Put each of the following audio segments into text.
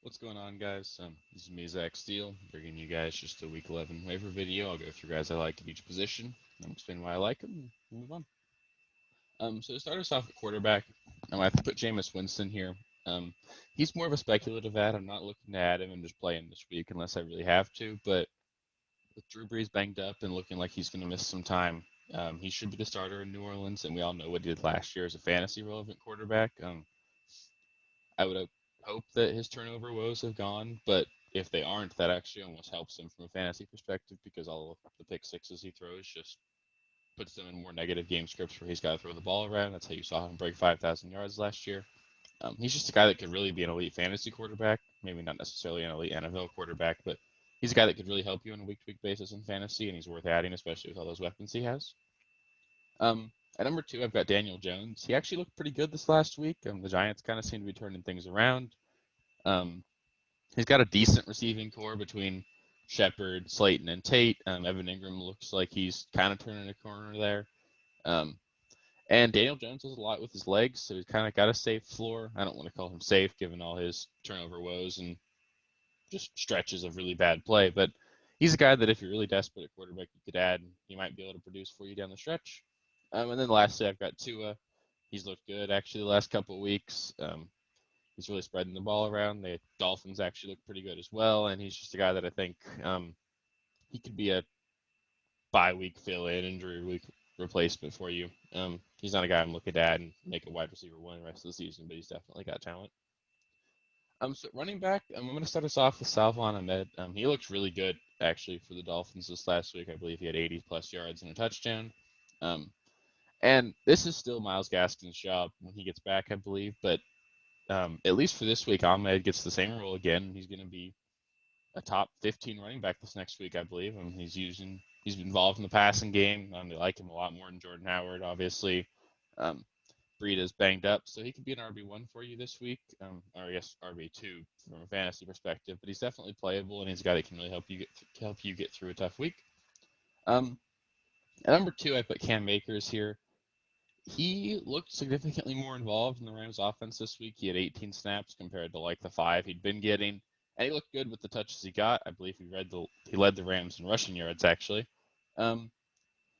What's going on, guys? This is me, Zach Steele, bringing you guys just a Week 11 waiver video. I'll go through guys I like at each position, and explain why I like them, and we'll move on. So to start us off at quarterback, I have to put Jameis Winston here. Um, he's more of a speculative ad. I'm not looking to add him and just play him this week unless I really have to. But with Drew Brees banged up and looking like he's going to miss some time, he should be the starter in New Orleans, and we all know what he did last year as a fantasy relevant quarterback. I would hope that his turnover woes have gone, but if they aren't, that actually almost helps him from a fantasy perspective because all of the pick sixes he throws just puts them in more negative game scripts where he's got to throw the ball around. That's how you saw him break 5,000 yards last year. He's just a guy that could really be an elite fantasy quarterback, maybe not necessarily an elite NFL quarterback, but he's a guy that could really help you on a week-to-week basis in fantasy, and he's worth adding, especially with all those weapons he has. At number two, I've got Daniel Jones. He actually looked pretty good this last week. The Giants kind of seem to be turning things around. Um, he's got a decent receiving core between Shepard, Slayton, and Tate. Evan Ingram looks like he's kind of turning a corner there. Um, and Daniel Jones does a lot with his legs, so he's kind of got a safe floor. I don't want to call him safe given all his turnover woes and just stretches of really bad play, but he's a guy that if you're really desperate at quarterback, you could add. He might be able to produce for you down the stretch. And then lastly, I've got Tua. He's looked good actually the last couple of weeks. He's really spreading the ball around. The Dolphins actually look pretty good as well, and he's just a guy that I think he could be a bye week fill in, injury week replacement for you. He's not a guy I'm looking to add and make a wide receiver one the rest of the season, but he's definitely got talent. So running back, I'm going to start us off with Salvon Ahmed. He looks really good actually for the Dolphins this last week. I believe he had 80 plus yards and a touchdown. Um, and this is still Miles Gaskin's job when he gets back, I believe. But at least for this week, Ahmed gets the same role again. He's going to be a top 15 running back this next week, I believe. He's involved in the passing game. They like him a lot more than Jordan Howard, obviously. Um, Breida's banged up, so he could be an RB1 for you this week, or I guess RB2 from a fantasy perspective. But he's definitely playable, and he's a guy that can really help you get through a tough week. Um, at number two, I put Cam Akers here. He looked significantly more involved in the Rams' offense this week. He had 18 snaps compared to like the 5 he'd been getting, and he looked good with the touches he got. I believe he led the Rams in rushing yards actually. Um,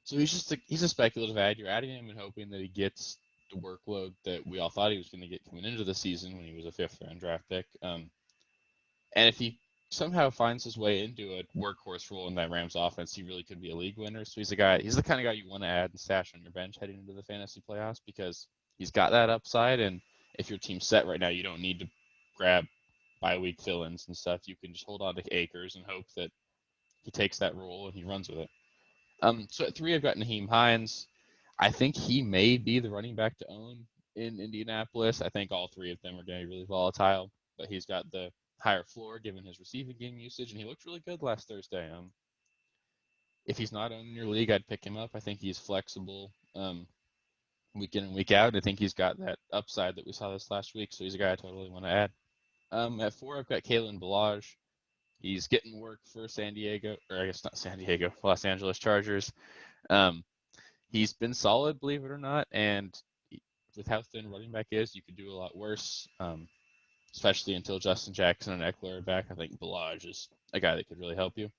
so he's a speculative ad. You're adding him and hoping that he gets the workload that we all thought he was going to get coming into the season when he was a fifth round draft pick. And if he somehow finds his way into a workhorse role in that Rams offense, he really could be a league winner. So he's the kind of guy you want to add and stash on your bench heading into the fantasy playoffs because he's got that upside. And if your team's set right now, you don't need to grab bye week fill-ins and stuff. You can just hold on to Akers and hope that he takes that role and he runs with it. So at three, I've got Naheem Hines. I think he may be the running back to own in Indianapolis. I think all three of them are going to be really volatile, but he's got the higher floor given his receiving game usage, and he looked really good last Thursday. If he's not owning your league, I'd pick him up. I think he's flexible week in and week out. I think he's got that upside that we saw this last week, so he's a guy I totally want to add. At four, I've got Kalen Balaj. He's getting work for San Diego, or I guess not San Diego, Los Angeles Chargers. Um, he's been solid, believe it or not, and with how thin running back is, you could do a lot worse, especially until Justin Jackson and Eckler are back. I think Balaj is a guy that could really help you.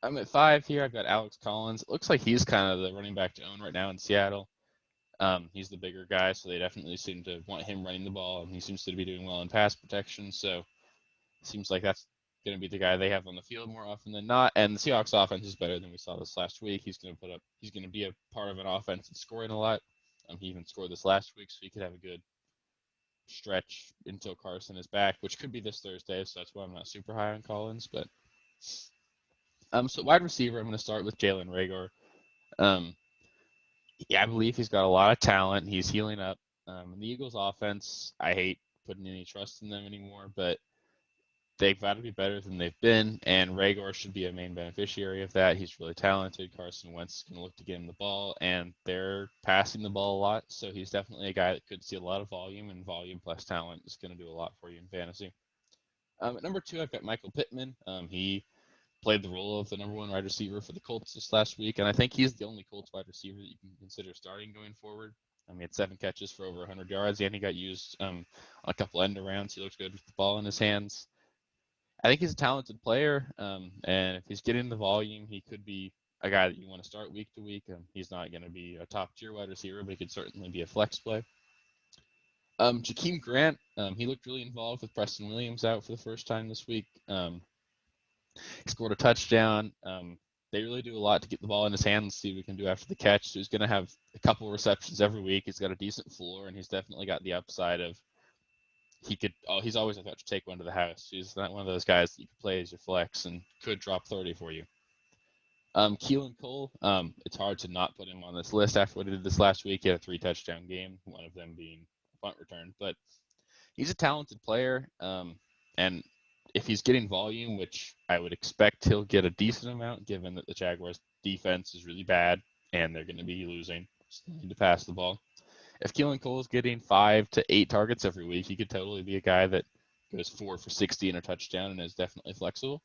I'm at five here. I've got Alex Collins. It looks like he's kind of the running back to own right now in Seattle. He's the bigger guy, so they definitely seem to want him running the ball, and he seems to be doing well in pass protection. So it seems like that's going to be the guy they have on the field more often than not. And the Seahawks offense is better than we saw this last week. He's going to be a part of an offense that's scoring a lot. He even scored this last week, so he could have a good stretch until Carson is back, which could be this Thursday. So that's why I'm not super high on Collins. But so wide receiver, I'm going to start with Jalen Rager. Um, yeah, I believe he's got a lot of talent. He's healing up. The Eagles' offense, I hate putting any trust in them anymore, but they've got to be better than they've been, and Rager should be a main beneficiary of that. He's really talented. Carson Wentz is going to look to get him the ball, and they're passing the ball a lot, so he's definitely a guy that could see a lot of volume, and volume plus talent is going to do a lot for you in fantasy. At number two, I've got Michael Pittman. He played the role of the number one wide receiver for the Colts this last week, and I think he's the only Colts wide receiver that you can consider starting going forward. He had 7 catches for over 100 yards, and he got used on a couple end arounds. He looked good with the ball in his hands. I think he's a talented player, and if he's getting the volume, he could be a guy that you want to start week to week. He's not going to be a top tier wide receiver, but he could certainly be a flex play. Jakeem Grant, he looked really involved with Preston Williams out for the first time this week. He scored a touchdown. They really do a lot to get the ball in his hands, see what he can do after the catch. So he's going to have a couple receptions every week. He's got a decent floor, and he's definitely got the upside of he could. Oh, he's always about to take one to the house. He's not one of those guys that you could play as your flex and could drop 30 for you. Keelan Cole, it's hard to not put him on this list after what he did this last week. He had a 3-touchdown game, one of them being a punt return. But he's a talented player, and if he's getting volume, which I would expect he'll get a decent amount, given that the Jaguars' defense is really bad and they're going to be losing, still need to pass the ball. If Keelan Cole's getting 5 to 8 targets every week, he could totally be a guy that goes 4 for 60 and a touchdown and is definitely flexible.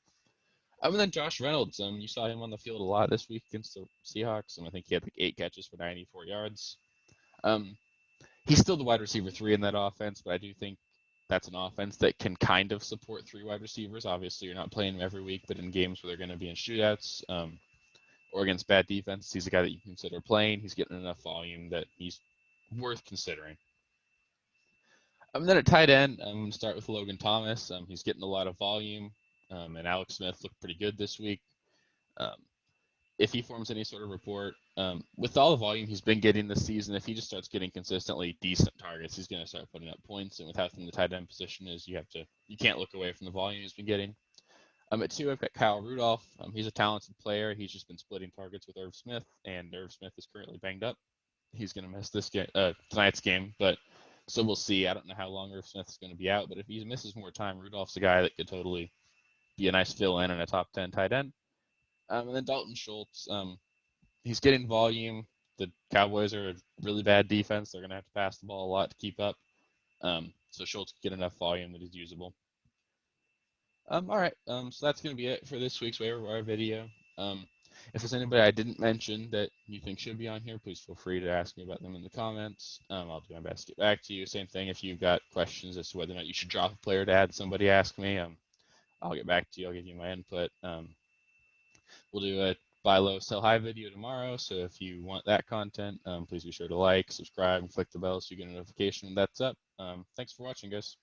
And then Josh Reynolds, you saw him on the field a lot this week against the Seahawks, and I think he had like 8 catches for 94 yards. Um, he's still the wide receiver 3 in that offense, but I do think that's an offense that can kind of support 3 wide receivers. Obviously, you're not playing him every week, but in games where they're going to be in shootouts or against bad defense, he's a guy that you consider playing. He's getting enough volume that he's worth considering. And then at tight end, I'm going to start with Logan Thomas. He's getting a lot of volume, and Alex Smith looked pretty good this week. Um, if he forms any sort of report, with all the volume he's been getting this season, if he just starts getting consistently decent targets, he's going to start putting up points. And with how thin the tight end position is, you can't look away from the volume he's been getting. At 2, I've got Kyle Rudolph. He's a talented player. He's just been splitting targets with Irv Smith, and Irv Smith is currently banged up. He's going to miss this game, tonight's game, but so we'll see. I don't know how long Irv Smith is going to be out, but if he misses more time, Rudolph's a guy that could totally be a nice fill-in and a top 10 tight end. And then Dalton Schultz, he's getting volume. The Cowboys are a really bad defense. They're going to have to pass the ball a lot to keep up. So Schultz can get enough volume that he's usable. All right. So that's going to be it for this week's waiver wire video. If there's anybody I didn't mention that you think should be on here, please feel free to ask me about them in the comments. I'll do my best to get back to you. Same thing if you've got questions as to whether or not you should drop a player to add somebody, ask me. I'll get back to you. I'll give you my input. We'll do a buy low, sell high video tomorrow. So if you want that content, please be sure to like, subscribe, and click the bell so you get a notification when that's up. Thanks for watching, guys.